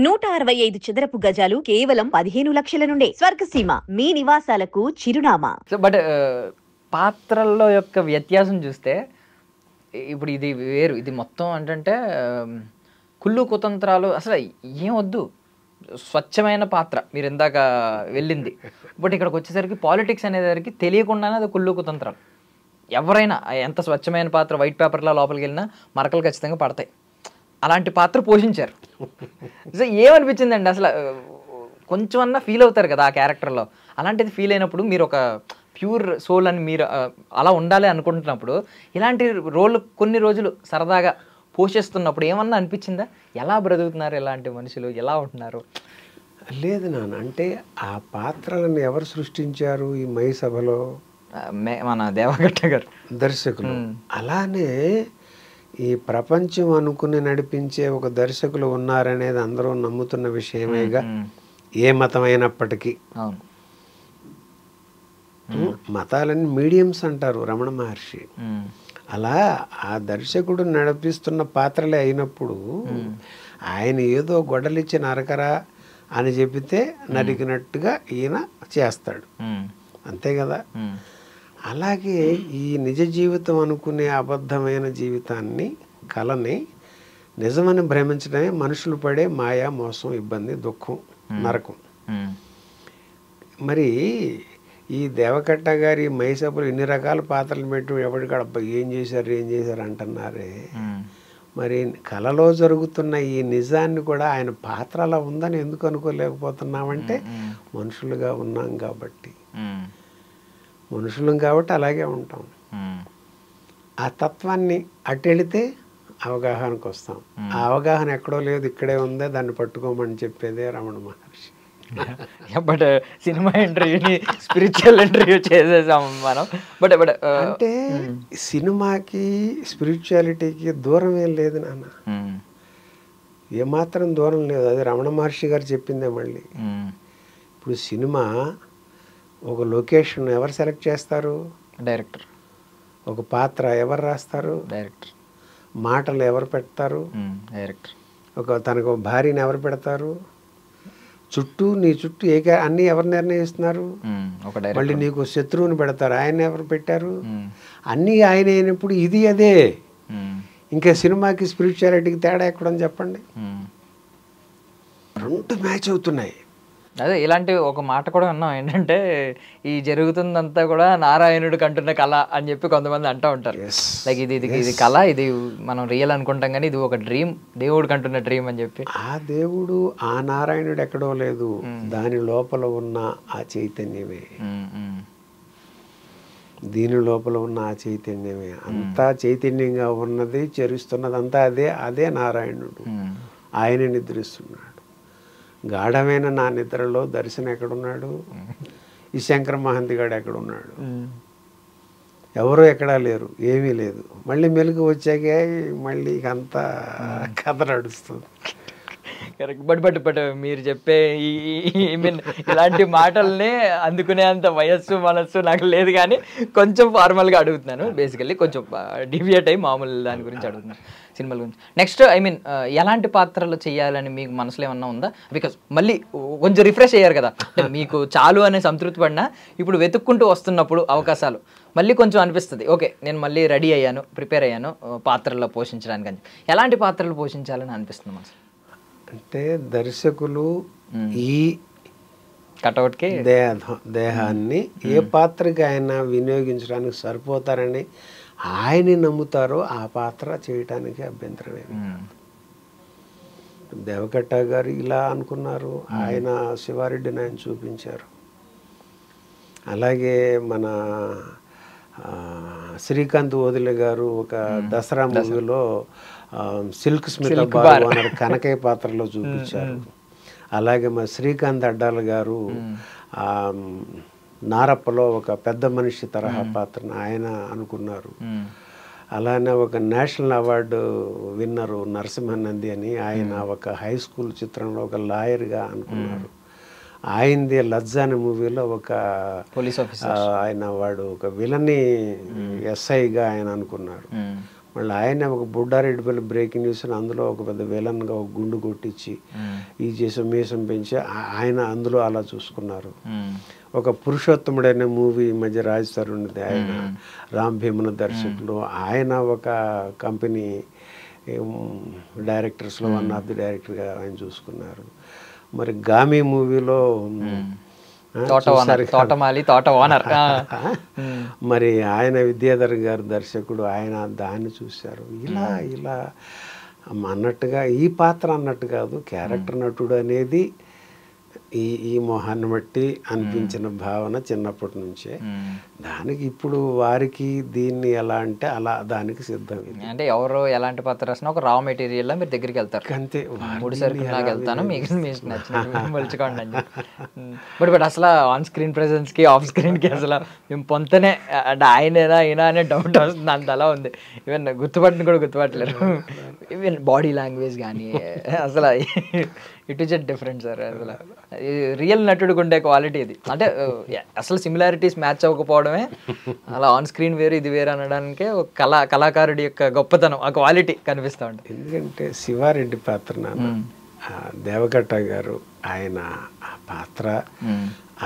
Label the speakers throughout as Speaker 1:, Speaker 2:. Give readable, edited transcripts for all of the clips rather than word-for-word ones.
Speaker 1: 165 చదరపు గజాలు కేవలం 15 లక్షల నుండే. స్వర్గసీమ మీ నివాసాలకు చిరునామా.
Speaker 2: సో బట్ పాత్రల్లో యొక్క వ్యత్యాసం చూస్తే ఇప్పుడు ఇది వేరు, ఇది మొత్తం అంటే కుళ్ళు కుతంత్రాలు అసలు ఏం వద్దు, స్వచ్ఛమైన పాత్ర మీరు ఇందాక వెళ్ళింది. బట్ ఇక్కడికి వచ్చేసరికి పాలిటిక్స్ అనేసరికి తెలియకుండానే అది కుళ్ళు కుతంత్రాలు. ఎవరైనా ఎంత స్వచ్ఛమైన పాత్ర వైట్ పేపర్లో లోపలికి వెళ్ళినా మరకలు ఖచ్చితంగా పడతాయి. అలాంటి పాత్ర పోషించారు. సో ఏమనిపించిందండి అసలు? కొంచెం అన్నా ఫీల్ అవుతారు కదా ఆ క్యారెక్టర్లో. అలాంటిది ఫీల్ అయినప్పుడు మీరు ఒక ప్యూర్ సోల్ అని మీరు అలా ఉండాలి అనుకుంటున్నప్పుడు ఇలాంటి రోల్ కొన్ని రోజులు సరదాగా పోషిస్తున్నప్పుడు ఏమన్నా అనిపించిందా? ఎలా బ్రతుకుతున్నారు ఇలాంటి మనుషులు, ఎలా ఉంటున్నారు?
Speaker 3: లేదు నాన్న, అంటే ఆ పాత్రలను ఎవరు సృష్టించారు ఈ మై సభలో?
Speaker 2: మన దేవగట్ట గారు
Speaker 3: దర్శకులు. అలానే ఈ ప్రపంచం అనుకుని నడిపించే ఒక దర్శకులు ఉన్నారనేది అందరూ నమ్ముతున్న విషయమేగా, ఏ మతమైనప్పటికీ.
Speaker 2: అవును,
Speaker 3: మతాలన్నీ మీడియంస్ అంటారు రమణ మహర్షి. అలా ఆ దర్శకుడు నడిపిస్తున్న పాత్రలే అయినప్పుడు ఆయన ఏదో గొడవలిచ్చి నరకరా అని చెబితే నరికినట్టుగా ఈయన చేస్తాడు, అంతే కదా. అలాగే ఈ నిజ జీవితం అనుకునే అబద్ధమైన జీవితాన్ని, కళని నిజమని భ్రమించడమే మనుషులు పడే మాయా, మోసం, ఇబ్బంది, దుఃఖం, నరకం. మరి ఈ దేవకట్ట గారి మైసభలు ఇన్ని రకాల పాత్రలు పెట్టి ఎవరికాడ ఏం చేశారు అంటున్నారే. మరి కళలో జరుగుతున్న ఈ నిజాన్ని కూడా ఆయన పాత్ర అలా ఉందని ఎందుకు అనుకోలేకపోతున్నామంటే మనుషులుగా ఉన్నాం కాబట్టి. మనుషులం కాబట్టి అలాగే ఉంటాం. ఆ తత్వాన్ని అట్టెళితే అవగాహనకు వస్తాం. ఆ అవగాహన ఎక్కడో లేదు, ఇక్కడే ఉందే, దాన్ని పట్టుకోమని చెప్పేదే Ramana Maharshi.
Speaker 2: But cinema ఇంటర్వ్యూని spiritual interview చేసేసాం మనం. బట్
Speaker 3: అంటే సినిమాకి స్పిరిచువాలిటీకి దూరం ఏం లేదు నాన్న, ఏమాత్రం దూరం లేదు. అది రమణ మహర్షి గారు చెప్పిందే. మళ్ళీ ఇప్పుడు సినిమా ఒక లొకేషన్ ఎవరు సెలెక్ట్ చేస్తారు?
Speaker 2: డైరెక్టర్.
Speaker 3: ఒక పాత్ర ఎవరు రాస్తారు?
Speaker 2: డైరెక్టర్.
Speaker 3: మాటలు ఎవరు పెడతారు?
Speaker 2: డైరెక్టర్.
Speaker 3: తనకు భార్యని ఎవరు పెడతారు? నీ చుట్టూ అన్నీ ఎవరు నిర్ణయిస్తున్నారు? మళ్ళీ నీకు శత్రువుని పెడతారు, ఆయన ఎవరు పెట్టారు? అన్నీ ఆయన అయినప్పుడు ఇది అదే. ఇంకా సినిమాకి స్పిరిచువాలిటీకి తేడా ఎక్కడని చెప్పండి? రెండు మ్యాచ్ అవుతున్నాయి.
Speaker 2: అదే ఇలాంటి ఒక మాట కూడా విన్నాం, ఏంటంటే ఈ జరుగుతుందంతా కూడా నారాయణుడికి అంటున్న కళ అని చెప్పి కొంతమంది అంటూ ఉంటారు. లైక్ ఇది కళ, ఇది మనం రియల్ అనుకుంటాం కానీ ఇది ఒక డ్రీమ్, దేవుడికి అంటున్న డ్రీమ్ అని చెప్పి.
Speaker 3: ఆ దేవుడు, ఆ నారాయణుడు ఎక్కడో లేదు, దాని లోపల ఉన్న ఆ చైతన్యమే. దీని లోపల ఉన్న ఆ చైతన్యమే అంతా చైతన్యంగా ఉన్నది, చరిస్తున్నదంతా అదే నారాయణుడు. ఆయన నిద్రిస్తున్నాడు. గాఢమైన నా నిద్రలో దర్శనం ఎక్కడున్నాడు? ఈ శంకర మహంతి గాడు ఎక్కడున్నాడు? ఎవరు ఎక్కడా లేరు, ఏమీ లేదు. మళ్ళీ మెలుగు వచ్చాకే మళ్ళీ అంతా కథ నడుస్తుంది.
Speaker 2: కరెక్ట్. బట్ మీరు చెప్పే ఇలాంటి మాటల్ని అందుకునే అంత వయస్సు మనస్సు నాకు లేదు, కానీ కొంచెం ఫార్మల్గా అడుగుతున్నాను. బేసికల్లీ కొంచెం డివియేట్ అయ్యి మామూలు దాని గురించి అడుగుతున్నాను, సినిమాల గురించి. నెక్స్ట్ ఎలాంటి పాత్రలు చేయాలని మీకు మనసులో ఏమన్నా ఉందా? బికాస్ మళ్ళీ కొంచెం రిఫ్రెష్ అయ్యారు కదా, మీకు చాలు అనే సంతృప్తి పడినా ఇప్పుడు వెతుక్కుంటూ వస్తున్నప్పుడు అవకాశాలు మళ్ళీ కొంచెం అనిపిస్తుంది, ఓకే నేను మళ్ళీ రెడీ అయ్యాను, ప్రిపేర్ అయ్యాను పాత్రల్లో పోషించడానికి అని. ఎలాంటి పాత్రలు పోషించాలని అనిపిస్తుంది మనసు?
Speaker 3: అంటే దర్శకులు ఈ
Speaker 2: కటౌట్కి
Speaker 3: దేహాన్ని ఏ పాత్రకి ఆయన వినియోగించడానికి సరిపోతారని ఆయన్ని నమ్ముతారో ఆ పాత్ర చేయటానికి అభ్యంతరమేమి. దేవకట్ట గారు ఇలా అనుకున్నారు, ఆయన శివారెడ్డిని ఆయన చూపించారు. అలాగే మన శ్రీకాంత్ ఓదిల గారు ఒక దసరా మూవీలో సిల్క్ స్మిత బారు అన్నారు కనకయ్య పాత్రలో చూపించారు. అలాగే మన శ్రీకాంత్ అడ్డాల గారు నారప్పలో ఒక పెద్ద మనిషి తరహా పాత్రను ఆయన అనుకున్నారు. అలానే ఒక నేషనల్ అవార్డు విన్నరు నరసింహనంది అని, ఆయన ఒక హై స్కూల్ చిత్రంలో ఒక లాయర్గా అనుకున్నారు. ఆయనది లజ్జా అనే మూవీలో ఒక పోలీస్ ఆఫీసర్, ఆయన వాడు ఒక విలన్ని ఎస్ఐగా ఆయన అనుకున్నారు. మళ్ళీ ఆయన ఒక బుడ్డారెడ్డిపల్లి బ్రేకింగ్ న్యూస్ అందులో ఒక పెద్ద విలన్గా ఒక గుండు కొట్టించి ఈ చేసం మీసం పెంచి ఆయన అందులో అలా చూసుకున్నారు. ఒక పురుషోత్తముడు అనే మూవీ ఈ మధ్య రాజ్ తరుణ్ది, ఆయన రామ్ భీమన దర్శకులు, ఆయన ఒక కంపెనీ డైరెక్టర్స్లో వన్ ఆఫ్ ది డైరెక్టర్గా ఆయన చూసుకున్నారు. మరి గామి మూవీలో మరి ఆయన విద్యాధర్ గారు దర్శకుడు, ఆయన దాన్ని చూశారు. ఇలా అన్నట్టుగా ఈ పాత్ర అన్నట్టు కాదు, క్యారెక్టర్ నటుడు అనేది ఈ మొహాన్ని బట్టి అనిపించిన భావన చిన్నప్పటి నుంచే. దానికి ఇప్పుడు వారికి దీన్ని ఎలా అంటే అలా దానికి సిద్ధం.
Speaker 2: అంటే ఎవరో ఎలాంటి పాత్ర రాసినా ఒక రా మెటీరియల్ మీరు దగ్గరికి వెళ్తారు
Speaker 3: అంతే.
Speaker 2: మూడు సరుకులు నాకు వెళ్తాను, మీకు నచ్చినట్టుకోండి అని. బట్ అసలు ఆన్ స్క్రీన్ ప్రెజెన్స్ కి ఆఫ్ స్క్రీన్ కి అసలు మేము పొంతనే అంటే ఆయనేనా ఈయన అనే డౌట్ వస్తుంది, అంత అలా ఉంది. ఈవెన్ గుర్తుపట్టిన కూడా గుర్తుపట్టలేరు. ఈవెన్ బాడీ లాంగ్వేజ్ కానీ అసలు ఇట్ ఈస్ డిఫరెంట్ సార్. అసలు రియల్ నటుడికి ఉండే క్వాలిటీ ఇది. అంటే అసలు సిమిలారిటీస్ మ్యాచ్ అవ్వకపోవడమే, అలా ఆన్ స్క్రీన్ వేరు ఇది వేరు అనడానికే ఒక కళాకారుడి యొక్క గొప్పతనం, ఆ క్వాలిటీ కనిపిస్తూ ఉంటుంది.
Speaker 3: ఎందుకంటే శివారెడ్డి పాత్ర దేవకట్ట గారు ఆయన ఆ పాత్ర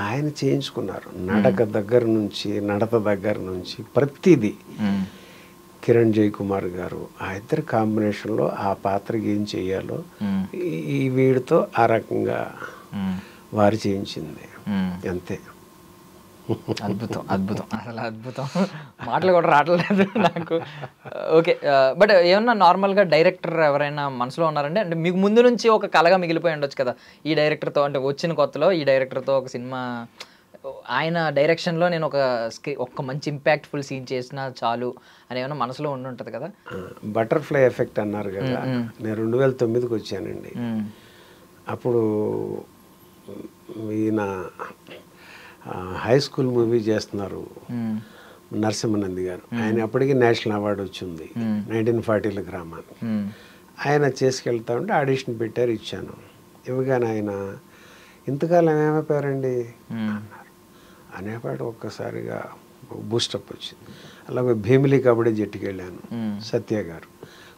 Speaker 3: ఆయన చేయించుకున్నారు. నడత దగ్గర నుంచి ప్రతిదీ. కిరణ్ జై కుమార్ గారు ఆ ఇద్దరు కాంబినేషన్లో ఆ పాత్రకి ఏం చెయ్యాలో ఈ వీడితో ఆ రకంగా వారు చేయించింది అంతే.
Speaker 2: అద్భుతం అసలు అద్భుతం, మాటలు కూడా రావట్లేదు నాకు. ఓకే, బట్ ఏమన్నా నార్మల్గా డైరెక్టర్ ఎవరైనా మనసులో ఉన్నారంటే, అంటే మీకు ముందు నుంచి ఒక కళగా మిగిలిపోయి ఉండొచ్చు కదా ఈ డైరెక్టర్తో, అంటే వచ్చిన కొత్తలో ఈ డైరెక్టర్తో ఒక సినిమా ఆయన డైరెక్షన్లో నేను ఒక మంచి ఇంపాక్ట్ఫుల్ సీన్ చేసినా చాలు అని ఏమైనా మనసులో ఉండుంటుంది కదా.
Speaker 3: బటర్ఫ్లై ఎఫెక్ట్ అన్నారు కదా, నేను 2009కి వచ్చానండి. అప్పుడు ఈయన హై స్కూల్ మూవీ చేస్తున్నారు నరసింహనంది గారు. ఆయన అప్పటికి నేషనల్ అవార్డు వచ్చింది 1940 గ్రామానికి. ఆయన చేసుకెళ్తా ఉంటే ఆడిషన్ పెట్టారు, ఇచ్చాను. ఇవ్వగానే ఆయన ఇంతకాలం ఏమైపోయారండి అన్నారు. అనేపాటు ఒక్కసారిగా బూస్టప్ వచ్చింది. అలాగే భీమిలి కబడ్డీ జట్టుకి వెళ్ళాను. సత్య గారు,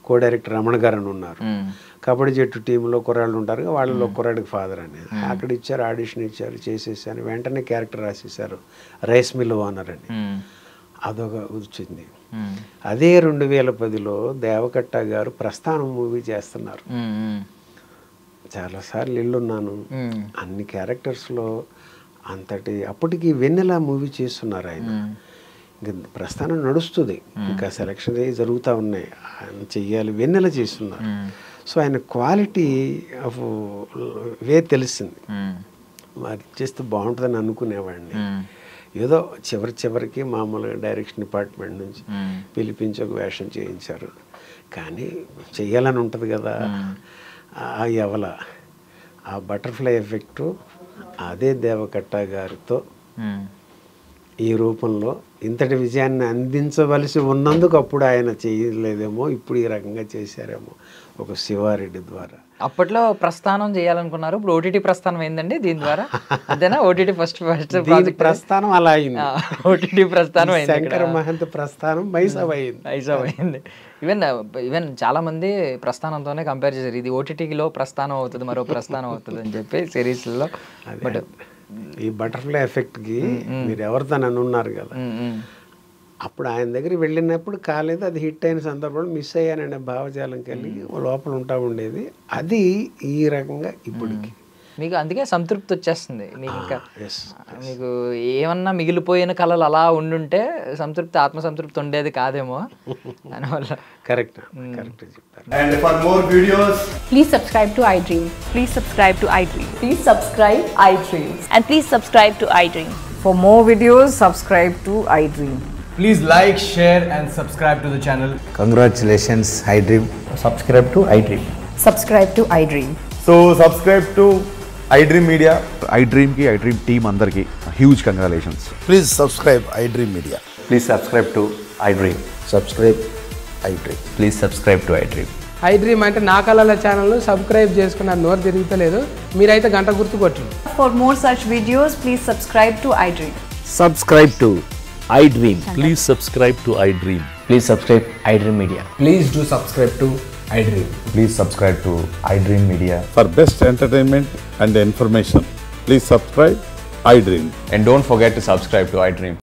Speaker 3: కో డైరెక్టర్ రమణ గారు అని ఉన్నారు. కబడ్డీ జట్టు టీంలో కుర్రాళ్ళు ఉంటారు, వాళ్ళలో కుర్రాడికి ఫాదర్ అని. అక్కడ ఇచ్చారు, ఆడిషన్ ఇచ్చారు, చేసేసాను. వెంటనే క్యారెక్టర్ రాసేసారు, రైస్ మిల్ ఓనర్ అని. అదొక వచ్చింది. అదే 2010లో దేవకట్ట గారు ప్రస్థానం మూవీ చేస్తున్నారు. చాలాసార్లు ఇల్లున్నాను, అన్ని క్యారెక్టర్స్లో అంతటి. అప్పటికి వెన్నెల మూవీ చేస్తున్నారు ఆయన. ఇంకా ప్రస్థానం నడుస్తుంది, ఇంకా సెలక్షన్ జరుగుతూ ఉన్నాయి, ఆయన చెయ్యాలి. వెన్నెల చేస్తున్నారు. సో ఆయన క్వాలిటీ ఆఫ్ వే తెలిసింది. మరి చేస్తే బాగుంటుందని అనుకునేవాడిని. ఏదో చివరికి మామూలుగా డైరెక్షన్ డిపార్ట్మెంట్ నుంచి పిలిపించి ఒక వేషం చేయించారు. కానీ చెయ్యాలని ఉంటుంది కదా, ఆ ఎవల ఆ బటర్ఫ్లై ఎఫెక్టు అదే దేవకట్ట గారితో ఈ రూపంలో ఇంతటి విజయాన్ని అందించవలసి ఉన్నందుకు అప్పుడు ఆయన చేయలేదేమో, ఇప్పుడు ఈ రకంగా చేశారేమో ఒక శివారెడ్డి ద్వారా.
Speaker 2: అప్పట్లో ప్రస్థానం చేయాలనుకున్నారు, ఇప్పుడు ఓటీటీ ప్రస్థానం అయిందండి దీని ద్వారా, అంతేనా? ఓటీటీ ఫస్ట్
Speaker 3: ప్రస్థానం అలా అయింది.
Speaker 2: ఓటీటీ ప్రస్థానం అయింది,
Speaker 3: శంకర మహంత్ ప్రస్థానం మైసవ్ అయింది.
Speaker 2: ఈవెన్ చాలా మంది ప్రస్థానంతోనే కంపేర్ చేశారు, ఇది ఓటీటీలో ప్రస్థానం అవుతుంది, మరో ప్రస్థానం అవుతుంది అని చెప్పి సిరీస్లో. బట్
Speaker 3: ఈ బటర్ఫ్లై ఎఫెక్ట్కి మీరు ఎవరితో నన్ను ఉన్నారు కదా, అప్పుడు ఆయన దగ్గరికి వెళ్ళినప్పుడు కాలేదు, అది హిట్ అయిన సందర్భంలో మిస్ అయ్యాననే భావజాలం కలిగి లోపల ఉంటా ఉండేది. అది ఈ రకంగా ఇప్పటికి
Speaker 2: మీకు అందుకే సంతృప్తి వచ్చేస్తుంది మీకు. ఇంకా మీకు ఏమన్నా మిగిలిపోయిన కళలు అలా ఉండుంటే సంతృప్తి, ఆత్మసంతృప్తి ఉండేది కాదేమో దానివల్ల.
Speaker 3: కరెక్ట్ చెప్తారు.
Speaker 4: And for more videos,
Speaker 5: please subscribe to iDream.
Speaker 1: Please subscribe to iDream.
Speaker 5: Please subscribe iDream.
Speaker 1: And please subscribe to iDream.
Speaker 6: For more videos, subscribe to iDream.
Speaker 4: please like, share and subscribe to the channel.
Speaker 7: Congratulations, iDream.
Speaker 4: Subscribe to iDream.
Speaker 5: Subscribe to iDream.
Speaker 4: So subscribe to iDream Media.
Speaker 7: iDream ki iDream team andarki huge congratulations.
Speaker 8: Please subscribe iDream Media.
Speaker 9: Please subscribe to iDream.
Speaker 8: Subscribe iDream.
Speaker 9: Please subscribe to iDream.
Speaker 10: iDream అంటే నా కళల channel subscribe చేసుకున్న నోరు తిరుగుతలేదు, మీరైతే గంట గుర్తు కొట్టండి.
Speaker 5: For more such videos, please subscribe to iDream.
Speaker 9: Subscribe to iDream. Please subscribe to iDream. Please subscribe iDream Media.
Speaker 10: Please do subscribe to iDream.
Speaker 9: Please subscribe to iDream Media.
Speaker 11: For best entertainment and information, please subscribe iDream.
Speaker 9: And don't forget to subscribe to iDream.